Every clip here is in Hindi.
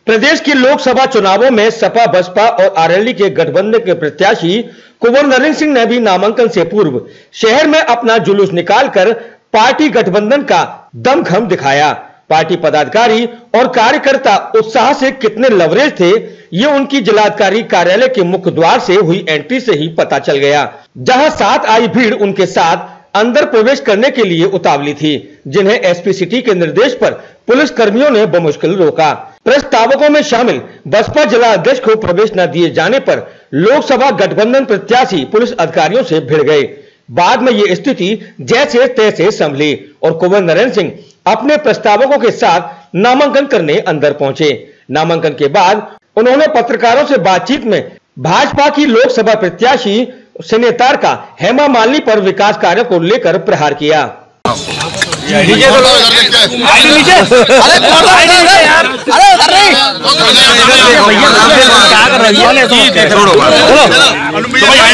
प्रदेश के लोकसभा चुनावों में सपा बसपा और आरएलडी के गठबंधन के प्रत्याशी कुंवर नरेंद्र सिंह ने भी नामांकन से पूर्व शहर में अपना जुलूस निकालकर पार्टी गठबंधन का दमखम दिखाया। पार्टी पदाधिकारी और कार्यकर्ता उत्साह से कितने लवरेज थे, ये उनकी जिलाधिकारी कार्यालय के मुख्य द्वार से हुई एंट्री से ही पता चल गया, जहां साथ आई भीड़ उनके साथ अंदर प्रवेश करने के लिए उतावली थी, जिन्हें एसपी सिटी के निर्देश पर पुलिस कर्मियों ने बमुश्किल रोका। प्रस्तावकों में शामिल बसपा जिला अध्यक्ष को प्रवेश न दिए जाने पर लोकसभा गठबंधन प्रत्याशी पुलिस अधिकारियों से भिड़ गए। बाद में ये स्थिति जैसे तैसे संभली और कुंवर नरेंद्र सिंह अपने प्रस्तावकों के साथ नामांकन करने अंदर पहुंचे। नामांकन के बाद उन्होंने पत्रकारों से बातचीत में भाजपा की लोकसभा प्रत्याशी सेनेतार का हेमा मालिनी पर विकास कार्य को लेकर प्रहार किया।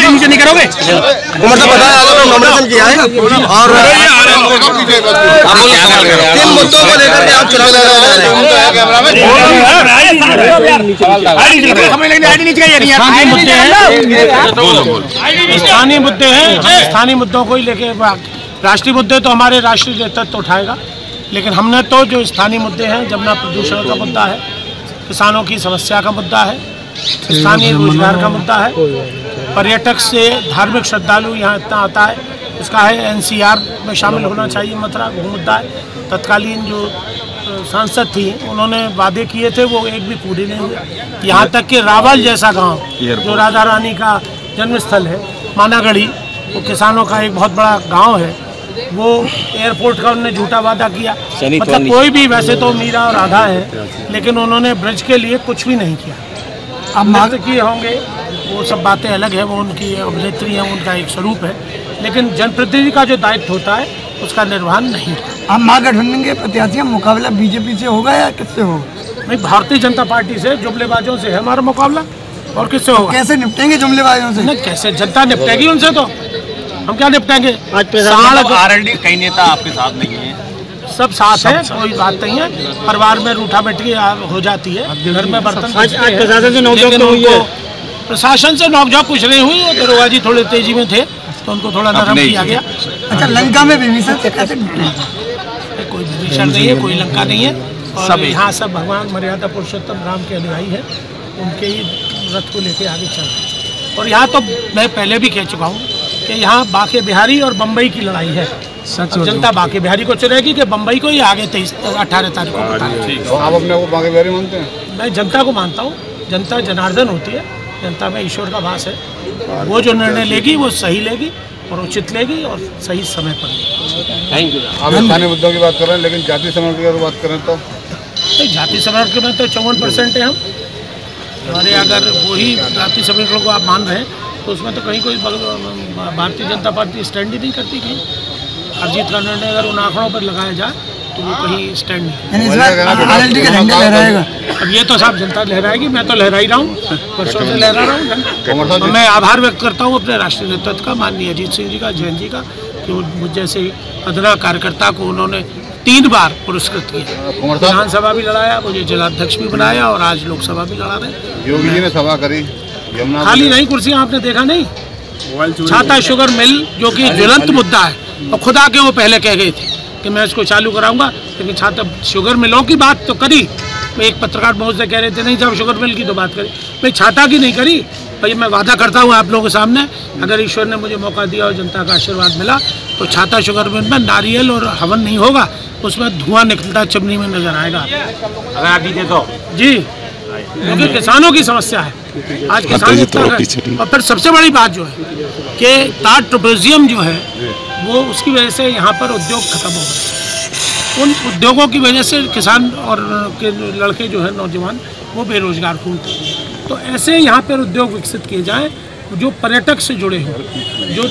नीचे नहीं करोगे किया है और किन मुद्दों को लेकर के आप चुनाव स्थानीय मुद्दे हैं, स्थानीय मुद्दों को ही लेके राष्ट्रीय मुद्दे तो हमारे राष्ट्रीय नेतृत्व उठाएगा, लेकिन हमने तो जो स्थानीय मुद्दे हैं, जमुना प्रदूषण का मुद्दा है, किसानों की समस्या का मुद्दा है, स्थानीय रोजगार का मुद्दा है, पर्यटक से धार्मिक श्रद्धालु यहाँ इतना आता है, इसका है एनसीआर में शामिल होना चाहिए मथुरा, वो मुद्दा है। तत्कालीन जो सांसद थी उन्होंने वादे किए थे, वो एक भी पूरे नहीं हुए। यहाँ तक कि रावल जैसा गाँव जो राधा रानी का जन्मस्थल है, मानागढ़ी, वो किसानों का एक बहुत बड़ा गाँव है, वो एयरपोर्ट का उन्होंने झूठा वादा किया। मतलब कोई भी, वैसे तो मीरा और राधा है, लेकिन उन्होंने ब्रज के लिए कुछ भी नहीं किया। अब नृत्य किए होंगे, वो सब बातें अलग है, वो उनकी अभिनेत्री है, उनका एक स्वरूप है, लेकिन जनप्रतिनिधि का जो दायित्व होता है उसका निर्वहन नहीं। अब महागठबंधन के प्रत्याशी का मुकाबला बीजेपी से होगा या किससे होगा? नहीं, भारतीय जनता पार्टी से, जुमलेबाजों से है हमारा मुकाबला, और किससे होगा? कैसे निपटेंगे जुमलेबाजों से? नहीं, कैसे जनता निपटेगी उनसे, तो हम क्या निपटेंगे? आरएलडी कई नेता आपके साथ नहीं है, सब साथ है, कोई बात नहीं है। परिवार में रूठा बैठी हो जाती है, घर में बर्तन प्रशासन से नोकझोंक कुछ नहीं हुई, दरोगा जी थोड़े तेजी में थे तो उनको थोड़ा नरम किया गया। अच्छा, लंका में विभीषण से कैसे कोई विभीषण नहीं है, कोई लंका नहीं है, और यहाँ सब भगवान मर्यादा पुरुषोत्तम राम के अनुयायी है, उनके ही रथ को लेके आगे चल रहे हैं। और यहाँ तो मैं पहले भी कह चुका हूँ कि यहाँ बांके बिहारी और बम्बई की लड़ाई है। जनता बांके बिहारी को चुनेगी कि बम्बई को ही आगे 18 तारीख को। आप अपने को बांके बिहारी मानते हैं? मैं जनता को मानता हूँ, जनता जनार्दन होती है, जनता में ईश्वर का वास है, वो जो निर्णय लेगी वो सही लेगी और उचित लेगी और सही समय पर लेगी। Thank you. आप स्थानीय मुद्दों की बात कर रहे हैं, लेकिन जाति समीकरण की बात करें तो जाति समीकरण में तो 54% है हम हमारे। अगर वही जाति समीकरण को आप मान रहे हैं तो उसमें तो कहीं कोई भारतीय जनता पार्टी स्टैंड ही नहीं करती। कहीं अरिजीत का निर्णय अगर उन आंकड़ों पर लगाया जाए तो वो कहीं स्टैंड नहीं। अब ये तो साहब जनता लहराएगी, मैं तो लहरा ही रहा हूँ, वर्षों से लहरा रहा हूँ। तो मैं आभार व्यक्त करता हूँ अपने राष्ट्रीय नेतृत्व का, माननीय अजीत सिंह जी का, जैन जी का, कि मुझ जैसे अदना कार्यकर्ता को उन्होंने 3 बार पुरस्कृत किया। विधानसभा भी लड़ाया, मुझे जिलाध्यक्ष भी बनाया और आज लोकसभा भी लड़ा रहे। योगी जी ने सभा करी, खाली नहीं कुर्सियाँ आपने देखा नहीं। छाता शुगर मिल जो कि ज्वलंत मुद्दा है, और खुदा के वो पहले कह गए थे कि मैं इसको चालू कराऊंगा, लेकिन छाता शुगर मिलों की बात तो करी। एक पत्रकार महोदय कह रहे थे नहीं साहब शुगर मिल की तो बात करी, भाई छाता की नहीं करी। भाई मैं वादा करता हूँ आप लोगों के सामने, अगर ईश्वर ने मुझे मौका दिया और जनता का आशीर्वाद मिला तो छाता शुगर मिल में नारियल और हवन नहीं होगा, उसमें धुआं निकलता चिमनी में नजर आएगा। अगर आप जीते तो जी, क्योंकि किसानों की समस्या है आज, किसान। और फिर सबसे बड़ी बात जो है कि तार ट्रोपेजियम जो है वो, उसकी वजह से यहाँ पर उद्योग खत्म हो गए। उन उद्योगों की वजह से किसान और के लड़के जो है, नौजवान, वो बेरोजगार घूमते हैं। तो ऐसे यहाँ पर उद्योग विकसित किए जाएं जो पर्यटक से जुड़े हों, जो